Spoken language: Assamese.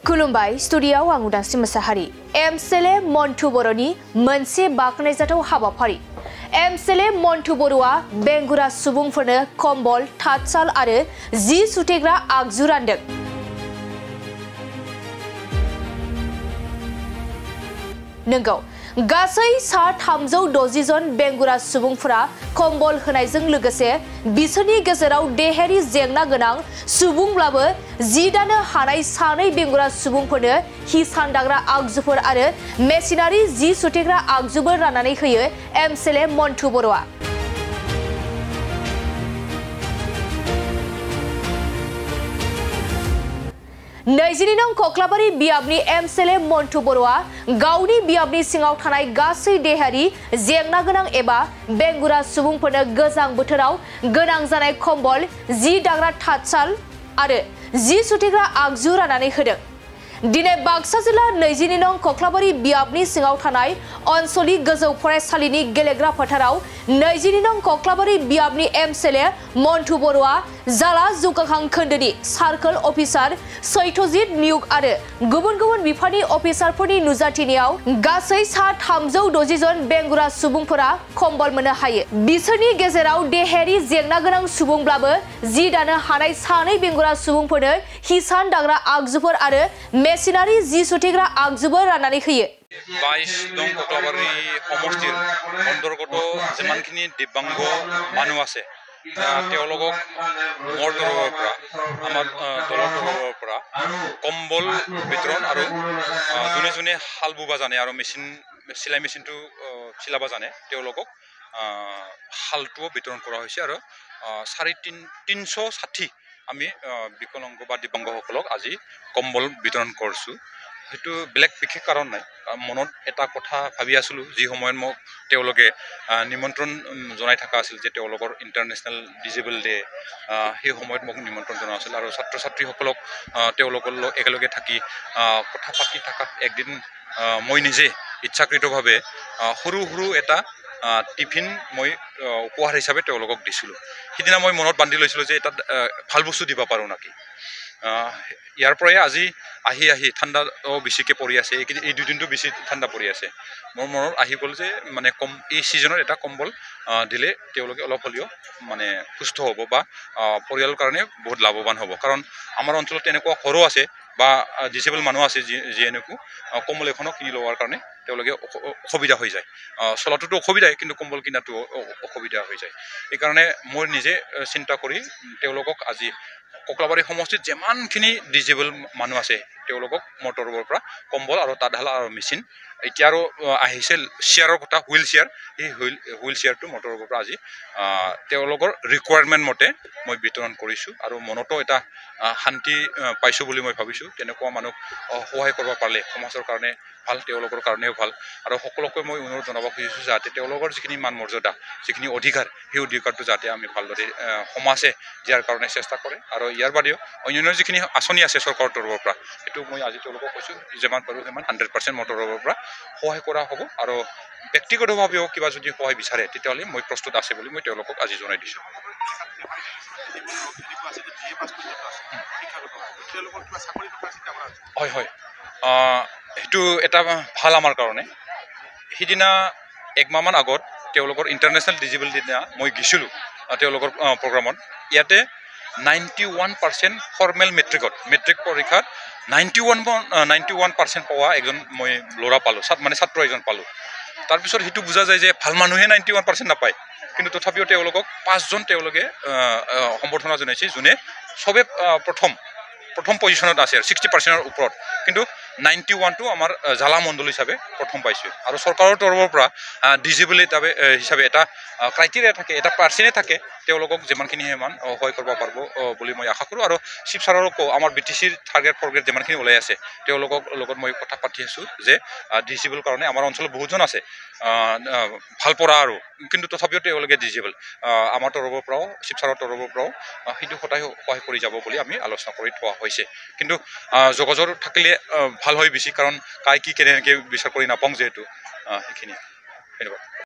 खुलुमबाय स्टुडियाव आं उदांस्रि मोसाहारि एमसेले मन्टु बर'नि मोनसे बाखनायजाथाव हाबाफारि एमसेले मन्टु बर'आ बेंगुरा सुबुंफोरनो कम्बल थातसाल आरो जि सुथेग्रा आगजु रानदों। नंगौ गासै सा 360 जन बेंगुरा सुबुंफोरा कम्बल होनायजों लोगोसे बिसोरनि गेजेराव देहायारि जेंना गोनां सुबुंब्लाबो जि दानो हानाय सानै बेंगुरा सुबुंफोरनो हिसान दाग्रा आगजुफोर आरो मेसिनारि जि सुथेग्रा आगजुफोर राननानै होयो एमसेले मन्टु बर'आ। नैजिनि नं कक्लाबारि बियाबनि एमसेले मन्टु बर'आ गावनि बियाबनि सिङाव थानाय गासै देहायारि जेंना गोनां एबा बेंगुरा सुबुंफोरनो गोजां बोथोराव गोनां जानाय कम्बल जि दाग्रा थातसाल आरो जि सुथेग्रा आगजु राननानै होदों। दिनै बाक्सा जिल्ला 20 नं कक्लाबारि बियाबनि सिङाव थानाय अनसलि गोजौ फरायसालिनि गेलेग्रा फोथाराव 20 नं कक्लाबारि बियाबनि एमसेले मन्टु बर'आ जाला जौगाखां खोन्दोनि सार्कोल अफिसार सैथजित नियुग आरो गुबुन गुबुन बिफाननि अफिसारफोरनि नुजाथिनायाव गासै सा 360 जन बेंगुरा सुबुंफोरा कम्बल मोननो हायो। बिसोरनि गेजेराव देहायारि जेंना गोनां सुबुंब्लाबो जि दानो हानाय सानै बेंगुरा सुबुंफोरनो हिसान दाग्रा आगजुफोर आरो मेसिनारि जि सुथेग्रा आगजुफोर राननानै होयो। 22 नं कक्लाबारि সমষ্টিৰ অন্তৰ্গত যিমানখিনি দিব্যাংগ মানুহ আছে তেওঁলোকক মোৰ তৰফৰ পৰা আমাৰ দলৰ তৰফৰ পৰা কম্বল বিতৰণ আৰু যোনে যোনে হাল বুবা জানে আৰু মেচিন চিলাই মেচিনটো চিলাব জানে তেওঁলোকক হালটো বিতৰণ কৰা হৈছে আৰু 360 আমি বিকলাংগ বা দিব্যাংগসকলক আজি কম্বল বিতৰণ কৰিছোঁ। সেইটো ব্লেক বিশেষ কাৰণ নাই, মনত এটা কথা ভাবি আছিলোঁ যি সময়ত মোক তেওঁলোকে নিমন্ত্ৰণ জনাই থকা আছিল যে তেওঁলোকৰ ইণ্টাৰনেশ্যনেল ডিজেবল ডে সেই সময়ত মোক নিমন্ত্ৰণ জনোৱা আছিল আৰু ছাত্ৰ ছাত্ৰীসকলক তেওঁলোকৰ লগত একেলগে থাকি কথা পাতি থকাত একদিন মই নিজে ইচ্ছাকৃতভাৱে সৰু সৰু এটা টিফিন মই উপহাৰ হিচাপে তেওঁলোকক দিছিলোঁ। সিদিনা মই মনত বান্ধি লৈছিলোঁ যে এটা ভাল বস্তু দিব পাৰোঁ নেকি। ইয়াৰ পৰাই আজি আহি ঠাণ্ডা বেছিকৈ পৰি আছে, এই দুদিনটো বেছি ঠাণ্ডা পৰি আছে। মোৰ মনত আহি গ'ল যে মানে এই ছিজনত এটা কম্বল দিলে তেওঁলোকে অলপ হ'লেও মানে সুস্থ হ'ব বা পৰিয়ালৰ কাৰণে বহুত লাভৱান হ'ব। কাৰণ আমাৰ অঞ্চলত তেনেকুৱা ঘৰো আছে বা ডিচেবল মানুহ আছে যি এনেকুৱা কম্বল এখনো কিনি লোৱাৰ কাৰণে তেওঁলোকে অসুবিধা হৈ যায়। চলাটোতো অসুবিধাই, কিন্তু কম্বল কিনাটো অসুবিধা হৈ যায়। সেইকাৰণে মই নিজে চিন্তা কৰি তেওঁলোকক আজি কক্লাবাৰী সমষ্টিত যিমানখিনি ডিজেবল মানুহ আছে তেওঁলোকক মোৰ তৰফৰ পৰা কম্বল আৰু তাঁতশাল আৰু মেচিন এতিয়া আৰু আহিছে চেয়াৰৰ কথা হুইল চেয়াৰ, এই হুইল চেয়াৰটো মোৰ তৰফৰ পৰা আজি তেওঁলোকৰ ৰিকুৱাৰমেণ্ট মতে মই বিতৰণ কৰিছোঁ আৰু মনতো এটা শান্তি পাইছোঁ বুলি মই ভাবিছোঁ। তেনেকুৱা মানুহক সহায় কৰিব পাৰিলে সমাজৰ কাৰণে ভাল, তেওঁলোকৰ কাৰণেও ভাল। আৰু সকলোকে মই অনুৰোধ জনাব খুজিছোঁ যাতে তেওঁলোকৰ যিখিনি মান মৰ্যাদা যিখিনি অধিকাৰ সেই অধিকাৰটো যাতে আমি ভালদৰে সমাজে দিয়াৰ কাৰণে চেষ্টা কৰে। আৰু ইয়াৰ বাদেও অন্যান্য যিখিনি আঁচনি আছে চৰকাৰৰ তৰফৰ পৰা সেইটো মই আজি তেওঁলোকক কৈছোঁ যিমান পাৰোঁ সিমান 100% মোৰ তৰফৰ পৰা সহায় কৰা হ'ব। আৰু ব্যক্তিগতভাৱেও কিবা যদি সহায় বিচাৰে তেতিয়াহ'লে মই প্ৰস্তুত আছে বুলি মই তেওঁলোকক আজি জনাই দিছোঁ। হয় হয়, সেইটো এটা ভাল আমাৰ কাৰণে। সিদিনা একমাহমান আগত তেওঁলোকৰ ইণ্টাৰনেশ্যনেল ডিজেবল দিনা মই গৈছিলোঁ তেওঁলোকৰ প্ৰগ্ৰামত। ইয়াতে 91% ফৰ্মেল মেট্ৰিক পৰীক্ষাত 91% পোৱা এজন মই ল'ৰা পালোঁ, মানে ছাত্ৰ এজন পালোঁ। তাৰপিছত সেইটো বুজা যায় যে ভাল মানুহে 91% নাপায়, কিন্তু তথাপিও তেওঁলোকক 5 জন তেওঁলোকে সম্বৰ্ধনা জনাইছে যোনে চবে প্ৰথম পজিশ্যনত আছে 60%ৰ ওপৰত, কিন্তু 91টো আমাৰ জালা মণ্ডল হিচাপে প্ৰথম পাইছোঁ। আৰু চৰকাৰৰ তৰফৰ পৰা ডিজেবল হিচাপে এটা ক্ৰাইটেৰিয়া থাকে, এটা পাৰ্চেণ্টে থাকে, তেওঁলোকক যিমানখিনি সিমান সহায় কৰিব পাৰিব বুলি মই আশা কৰোঁ। আৰু শিৱসাগৰকো আমাৰ BTCৰ থাৰ্ড গ্ৰেড যিমানখিনি ওলাই আছে তেওঁলোকৰ লগত মই কথা পাতি আছোঁ যে ডিজেবল কাৰণে আমাৰ অঞ্চলত বহুতজন আছে ভাল পৰা আৰু, কিন্তু তথাপিও তেওঁলোকে ডিজেবল আমাৰ তৰফৰ পৰাও শিৱসাগৰৰ তৰফৰ পৰাও সেইটো সহায় কৰি যাব বুলি আমি আলোচনা কৰি থোৱা হৈছে। কিন্তু যোগাযোগ থাকিলে ভাল হয় বেছি, কাৰণ কাই কি কেনেকৈ বিচাৰ কৰি নাপাওঁ যিহেতু সেইখিনি। ধন্যবাদ।